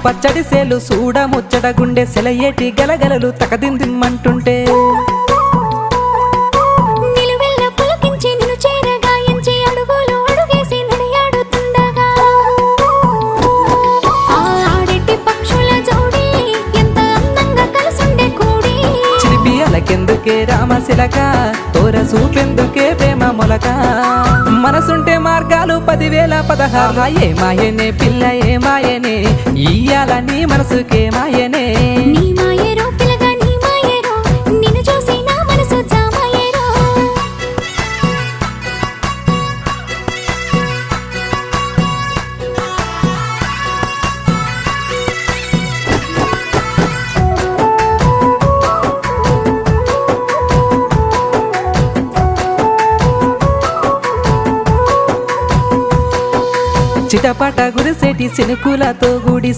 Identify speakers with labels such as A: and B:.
A: పచ్చడి సేలు సూడ ముచ్చట గుండె సెలయేటి గలగలలు తకదిందిమ్మంటుంటే
B: నిలువెల్ల పులకించి నిన్ను చేరగాయించి అడుగులు అడుగేసి నడియాడుతుండగా ఆడెట్టి పక్షుల జోడి ఎంత అందంగా కలుసుండే కూడి
A: చిలిపియలకెందుకే రామశిలక తోర సూపెందుకే ప్రేమ మొలక మనసుంటే మార్గాలు 10,016 ఏ మాయనే పిల్ల ఏ మాయనే ఇయ్యాల నీ మనసుకే మాయనే
B: నీ మాయేరో పిల్లగా నీ మాయేరో నిన్ను చూసి నా మనసు జామాయేరో
A: చిటపట గురిసేటి శనుకులతో గుడి